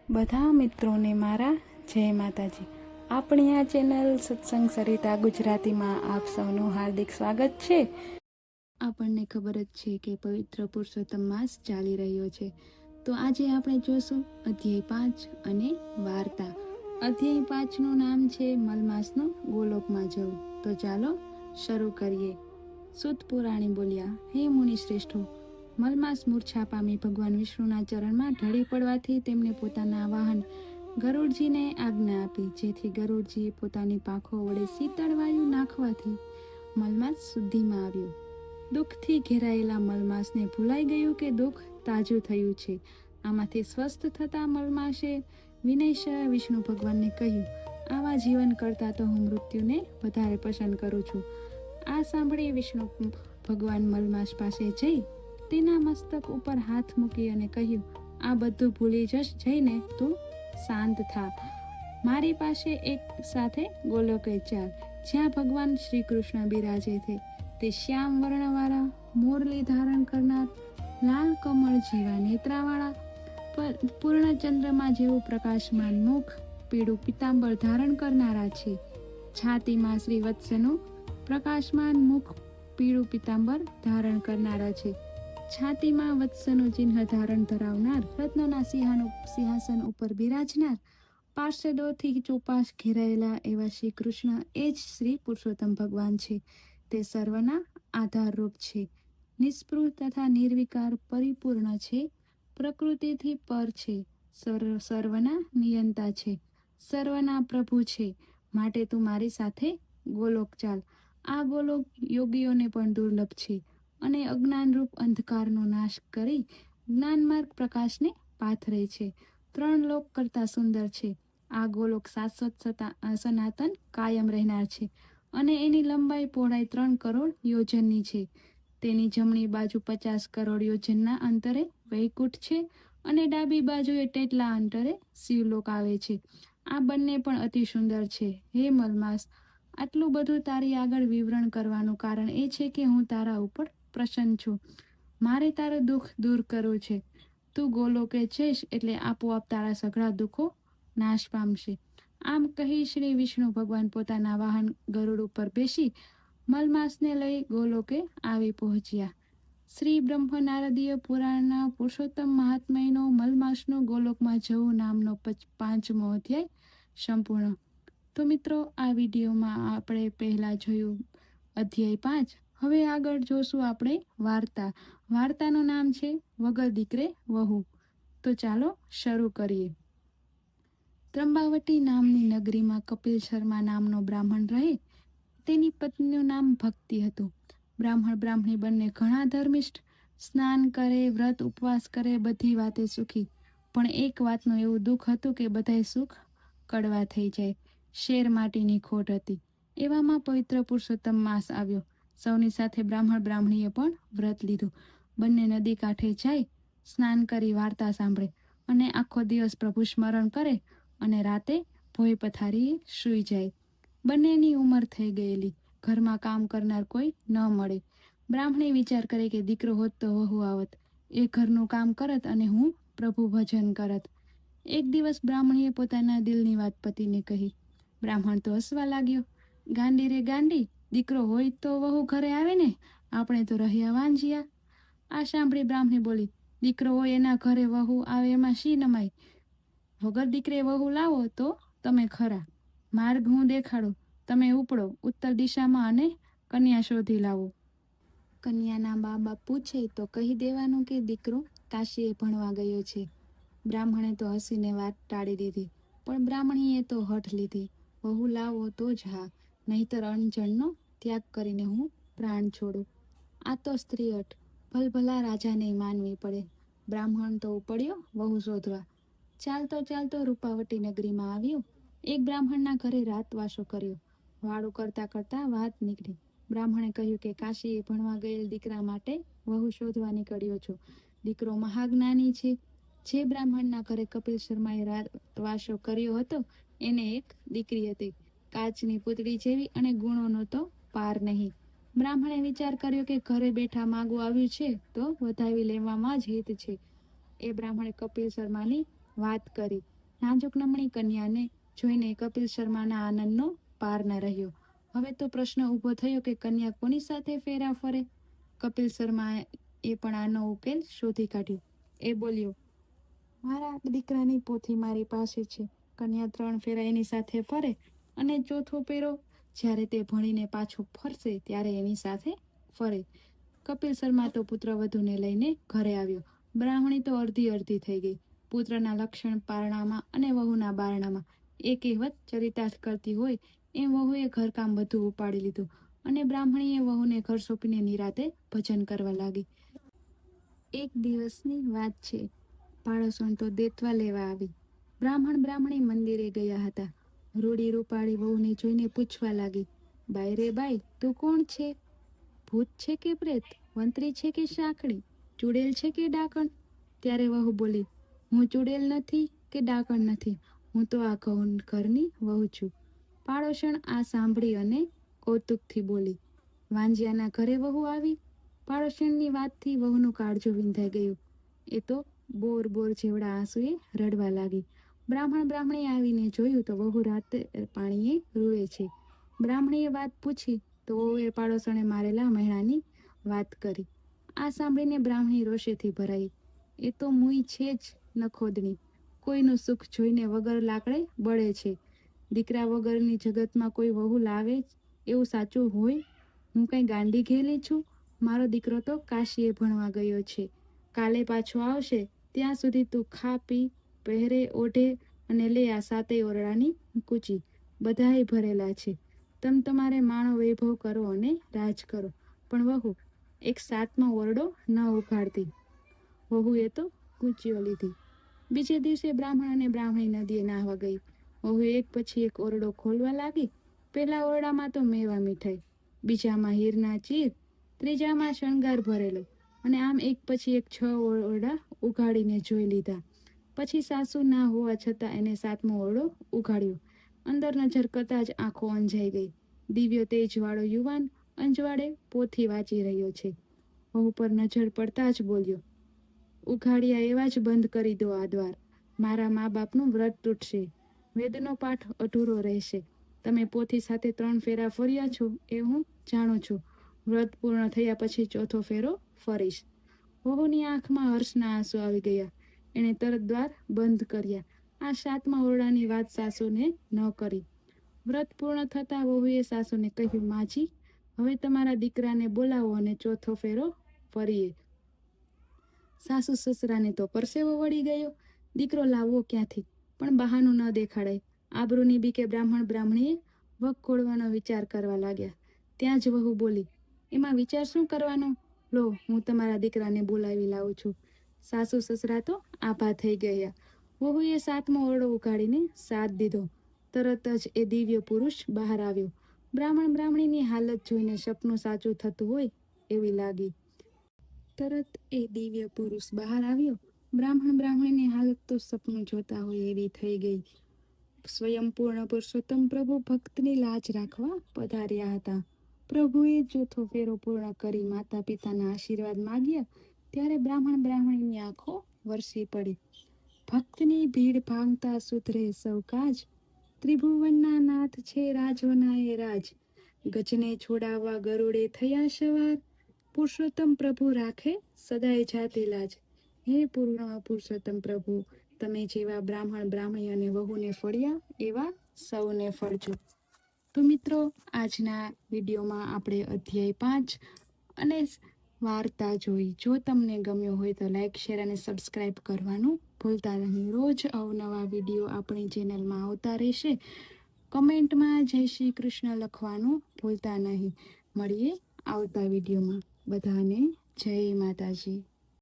બધા મિત્રોને મારા જય માતાજી. આપણી આ ચેનલ સત્સંગ સરિતા ગુજરાતીમાં આપ સૌનું હાર્દિક સ્વાગત છે. આપણને ખબર જ છે કે પવિત્ર પુરુષોત્તમ માસ ચાલી રહ્યો છે, તો આજે આપણે જોશું અધ્યાય 5 અને વાર્તા. અધ્યાય 5નું નામ છે મલમાસનો ગોલોકમાં જવું. તો ચાલો શરૂ કરીએ. સુત પુરાણી બોલ્યા, હે મુનિ શ્રેષ્ઠો, મલમાસ મૂર્છા પામી ભગવાન વિષ્ણુના ચરણમાં ઢળી પડવાથી તેમને પોતાના વાહન ગરુડજીને આજ્ઞા આપી, જેથી ગરુડજીએ પોતાની પાંખો વડે શીતળ વાયુ નાખવાથી મલમાસ શુદ્ધિમાં આવ્યો. દુઃખથી ઘેરાયેલા મલમાસને ભૂલાઈ ગયું કે દુઃખ તાજું થયું છે. આમાંથી સ્વસ્થ થતા મલમાસે વિનયસર વિષ્ણુ ભગવાનને કહ્યું, આવા જીવન કરતાં તો હું મૃત્યુને વધારે પસંદ કરું છું. આ સાંભળી વિષ્ણુ ભગવાન મલમાસ પાસે જઈ તેના મસ્તક ઉપર હાથ મૂકી અને કહ્યું, આ બધું ભૂલી જઈને તું શાંત થા. મારી પાસે એક સાથે ગોલોકે ચાલ, જ્યાં ભગવાન શ્રી કૃષ્ણ બિરાજે છે. તે શ્યામ વર્ણવાળા, મોરલી ધારણ કરનાર, લાલ કમળ જેવા નેત્રાવાળા, પૂર્ણ ચંદ્રમા જેવું પ્રકાશમાન મુખ, પીળું પિતાંબર ધારણ કરનારા છે. છાતીમાં શ્રી વત્સનું પ્રકાશમાન મુખ, પીળું પિતાંબર ધારણ કરનારા છે. છાતીમાં વત્સનું ચિહ્ન ધારણ ધરાવનાર, રત્નોના સિંહાસન ઉપર બિરાજનાર, પાર્ષદોથી ચોપાસ ઘેરાયેલા એવા શ્રી કૃષ્ણ એ જ શ્રી પુરુષોત્તમ ભગવાન છે. તે સર્વના આધારરૂપ છે, નિસ્પૃહ તથા નિર્વિકાર પરિપૂર્ણ છે, પ્રકૃતિથી પર છે, સર્વના નિયંતા છે, સર્વના પ્રભુ છે. માટે તું મારી સાથે ગોલોક ચાલ. આ ગોલોક યોગીઓને પણ દુર્લભ છે અને અજ્ઞાનરૂપ અંધકારનો નાશ કરી જ્ઞાનમાર્ગ પ્રકાશને પાથરે છે. 3 લોક કરતાં સુંદર છે. આ ગોલોક શાશ્વત સનાતન કાયમ રહેનાર છે અને એની લંબાઈ પહોળાઈ 3 કરોડ યોજનની છે. તેની જમણી બાજુ 50 કરોડ યોજનના અંતરે વૈકુંઠ છે અને ડાબી બાજુએ તેટલા અંતરે શિવલોક આવે છે. આ બંને પણ અતિ સુંદર છે. હે મલમાસ, આટલું બધું તારી આગળ વિવરણ કરવાનું કારણ એ છે કે હું તારા ઉપર પ્રસન્ન છું. મારે તારું દુઃખ દૂર કરવું છે. તું ગોલોકે જઈશ એટલે આપોઆપ તારા સઘળા દુઃખો નાશ પામશે. આમ કહી શ્રી વિષ્ણુ ભગવાન પોતાના વાહન ગરુડ ઉપર બેસી મલમાસને લઈ ગોલોકે આવી પહોંચ્યા. શ્રી બ્રહ્મ નારદીય પુરાણના પુરુષોત્તમ મહાત્મ્યનો મલમાસનું ગોલોકમાં જવું નામનો 5મો અધ્યાય સંપૂર્ણ. તો મિત્રો, આ વિડીયોમાં આપણે પહેલાં જોયું અધ્યાય 5. હવે આગળ જોશું આપણે વાર્તાનું નામ છે વગર દીકરે વહુ. તો ચાલો શરૂ કરીએ. ત્રંબાવટી નામની નગરીમાં કપિલ શર્મા નામનો બ્રાહ્મણ રહે. તેની પત્નીનું નામ ભક્તિ હતું. બ્રાહ્મણી બંને ઘણા ધર્મિષ્ઠ, સ્નાન કરે, વ્રત ઉપવાસ કરે, બધી વાતે સુખી. પણ એક વાતનું એવું દુઃખ હતું કે બધાય સુખ કડવા થઈ જાય. શેર માટીની ખોટ હતી. એવામાં પવિત્ર પુરુષોત્તમ માસ આવ્યો. સૌની સાથે બ્રાહ્મણીએ પણ વ્રત લીધું. બંને નદી કાંઠે જાય, સ્નાન કરી વાર્તા સાંભળે અને આખો દિવસ પ્રભુ સ્મરણ કરે અને રાતે ભોય પથારીએ સૂઈ જાય. બંનેની ઉંમર થઈ ગયેલી, ઘરમાં કામ કરનાર કોઈ ન મળે. બ્રાહ્મણી વિચાર કરે કે દીકરો હોત તો વહુ આવત, એ ઘરનું કામ કરત અને હું પ્રભુ ભજન કરત. એક દિવસ બ્રાહ્મણીએ પોતાના દિલની વાત પતિને કહી. બ્રાહ્મણ તો હસવા લાગ્યો. ગાંડી રે ગાંડી, દીકરો હોય તો વહુ ઘરે આવે ને, આપણે તો રહ્યા વાંજિયા. આ સાંભળી બ્રાહ્મણી બોલી, દીકરો હોય એના ઘરે વહુ આવે એમાં શી નમાય? વગર દીકરે વહુ લાવો તો તમે ખરા. માર્ગ હું દેખાડું, તમે ઉપડો ઉત્તર દિશામાં અને કન્યા શોધી લાવો. કન્યાના બા બાપ પૂછે તો કહી દેવાનું કે દીકરો કાશીએ ભણવા ગયો છે. બ્રાહ્મણે તો હસીને વાત ટાળી દીધી, પણ બ્રાહ્મણીએ તો હઠ લીધી, વહુ લાવો તો જ હા, નહીતર અણજણનો ત્યાગ કરીને હું પ્રાણ છોડું. આ તો સ્ત્રી હઠ ભલભલા રાજાને માનવી પડે. બ્રાહ્મણ તો ઉપડ્યો વહુ શોધવા. ચાલતો રૂપાવટી નગરીમાં આવ્યો. એક બ્રાહ્મણના ઘરે રાતવાસો કર્યો. વાળું કરતા વાત નીકળી. બ્રાહ્મણે કહ્યું કે કાશીએ ભણવા ગયેલ દીકરા માટે વહુ શોધવા નીકળ્યો છું. દીકરો મહાજ્ઞાની છે. જે બ્રાહ્મણના ઘરે કપિલ શર્માએ રાતવાસો કર્યો હતો એને એક દીકરી હતી, કાચની પૂતળી જેવી, અને ગુણોનો તો પાર નહીં. બ્રાહ્મણે વિચાર કર્યો કે ઘરે બેઠા માગું આવ્યું છે તો વધાવી લેવામાં જ હિત છે. એ બ્રાહ્મણે કપિલ શર્માની વાત કરી. નાજુક નમણી કન્યાને જોઈને કપિલ શર્માના આનંદનો પાર ન રહ્યો. હવે તો પ્રશ્ન ઊભો થયો કે કન્યા કોની સાથે ફેરા ફરે? કપિલ શર્મા એ પણ આનો ઉકેલ શોધી કાઢ્યો. એ બોલ્યો, મારા દીકરાની પોથી મારી પાસે છે. કન્યા 3 ફેરા એની સાથે ફરે અને ચોથો ફેરો જ્યારે તે ભણીને પાછો ફરશે ત્યારે એની સાથે ફરે. કપિલ શર્મા તો પુત્રવધૂને લઈને ઘરે આવ્યો. બ્રાહ્મણી તો અડધી અડધી થઈ ગઈ. પુત્રના લક્ષણ પારણામાં અને વહુના બારણામાં. એ કહેવત ચરિતાર્થ કરતી હોય એમ વહુએ ઘરકામ બધું ઉપાડી લીધું અને બ્રાહ્મણીએ વહુને ઘર સોંપીને નિરાતે ભજન કરવા લાગી. એક દિવસની વાત છે. પાડોશણ તો દેતવા લેવા આવી. બ્રાહ્મણી મંદિરે ગયા હતા. રૂડી રૂપાળી વહુને જોઈને પૂછવા લાગી, બાઈ રે બાઈ, તું કોણ છે? ભૂત છે કે પ્રેત? વંતરી છે કે શાકડી? ચૂડેલ છે કે ડાકણ? ત્યારે વહુ બોલી, હું ચૂડેલ નથી કે ડાકણ નથી, હું તો આ ઘરની વહુ છું. પાડોશણ આ સાંભળી અને કૌતુકથી બોલી, વાંજિયાના ઘરે વહુ આવી? પાડોશણની વાતથી વહુનું કાળજું વિંધાઈ ગયું. એ તો બોર જેવડા આંસુએ રડવા લાગી. બ્રાહ્મણી આવીને જોયું તો વહુ રાતે પાણીએ રૂવે છે. બ્રાહ્મણીએ વાત પૂછી તો વહુએ પાડોશણે મારેલા મહેણાની વાત કરી. આ સાંભળીને બ્રાહ્મણી રોષેથી ભરાઈ. એ તો મુઈ છે જ નખોદણી, કોઈનું સુખ જોઈને વગર લાકડે બળે છે. દીકરા વગરની જગતમાં કોઈ વહુ લાવે એવું સાચું હોય? હું કંઈ ગાંડી ઘેલી છું? મારો દીકરો તો કાશીએ ભણવા ગયો છે. કાલે પાછો આવશે. ત્યાં સુધી તું ખા પી, પહેરે ઓઢે અને લે આ 7 ઓરડાની કૂચી. બધાએ ભરેલા છે. તમારે માણો વૈભવ કરો અને રાજ કરો, પણ વહુ એક 7મો ઓરડો ન ઉઘાડતી. વહુએ તો કૂચીઓ લીધી. બીજે દિવસે બ્રાહ્મણ અને બ્રાહ્મણી નદીએ નાહવા ગઈ. વહુએ એક પછી એક ઓરડો ખોલવા લાગી. પહેલા ઓરડામાં તો મેવા મીઠાઈ, બીજામાં હીરના ચીર, ત્રીજામાં શણગાર ભરેલો અને આમ એક પછી એક 6 ઓરડા ઉઘાડીને જોઈ લીધા. પછી સાસુ ના હોવા છતાં એને 7મો ઓરડો ઉઘાડ્યો. અંદર નજર કરતા જ આંખો અંજાઈ ગઈ. દિવ્ય તેજવાળો યુવાન અંજવાડે પોથી વાંચી રહ્યો છે. વહુ પર નજર પડતા જ બોલ્યો, ઉઘાડિયા એવા જ બંધ કરી દો આ દ્વાર. મારા મા બાપનું વ્રત તૂટશે, વેદનો પાઠ અધૂરો રહેશે. તમે પોથી સાથે 3 ફેરા ફર્યા છો એ હું જાણું છું. વ્રત પૂર્ણ થયા પછી ચોથો ફેરો ફરીશ. વહુની આંખમાં હર્ષના આંસુ આવી ગયા. એણે તરત દ્વાર બંધ કર્યા. આ 7મા ઓરડાની વાત સાસુને ન કરી. વ્રત પૂર્ણ થતાં વહુએ સાસુને કહ્યું, માજી, હવે તમારા દીકરાને બોલાવો અને ચોથો ફેરો ફરીએ. સાસુ સસરાને તો પરસેવો વળી ગયો. દીકરો લાવવો ક્યાંથી? પણ બહાનું ન દેખાડાય. આબરૂની બીકે બ્રાહ્મણીએ વક ખોળવાનો વિચાર કરવા લાગ્યા. ત્યાં જ વહુ બોલી, એમાં વિચાર શું કરવાનો? લો, હું તમારા દીકરાને બોલાવી લાવું છું. સાસુ સસરા તો આભા થઈ ગયા. વહુએ 7મો ઓરડો ઉઘાડીને સાથ દીધો. તરત જ એ દિવ્ય પુરુષ બહાર આવ્યો. બ્રાહ્મણીની હાલત જોઈને સપનું સાચું થતું હોય એવી લાગી. તરત એ દિવ્ય પુરુષ બહાર આવ્યો. બ્રાહ્મણીની હાલત તો સપનું જોતા હોય એવી થઈ ગઈ. સ્વયં પૂર્ણ પુરુષોત્તમ પ્રભુ ભક્તની લાજ રાખવા પધાર્યા હતા. પ્રભુએ ચોથો ફેરો પૂર્ણ કરી માતા પિતાના આશીર્વાદ માગ્યા ત્યારે બ્રાહ્મણીની આંખો વરસી પડી. ભક્તની ભીડ ભાંગતા સુધરે સૌ કાજ. ત્રિભુવનના નાથ છે રાજવનાએ રાજ. ગજને છોડાવવા ગરુડે થયા સવાર. પુરુષોત્તમ પ્રભુ રાખે સદાય જાતિ લાજ. હે પૂર્ણ પુરુષોત્તમ પ્રભુ, તમે જેવા બ્રાહ્મણી અને વહુને ફળ્યા એવા સૌને ફળજો. તો મિત્રો, આજના વિડીયોમાં આપણે અધ્યાય 5 અને વાર્તા જોઈ. જો તમને ગમ્યો હોય તો લાઈક, શેર અને સબસ્ક્રાઈબ કરવાનું ભૂલતા નહીં. રોજ અવનવા વિડીયો આપણી ચેનલમાં આવતા રહેશે. કમેન્ટમાં જય શ્રી કૃષ્ણ લખવાનું ભૂલતા નહીં. મળીએ આવતા વિડીયોમાં. બધાને જય માતાજી.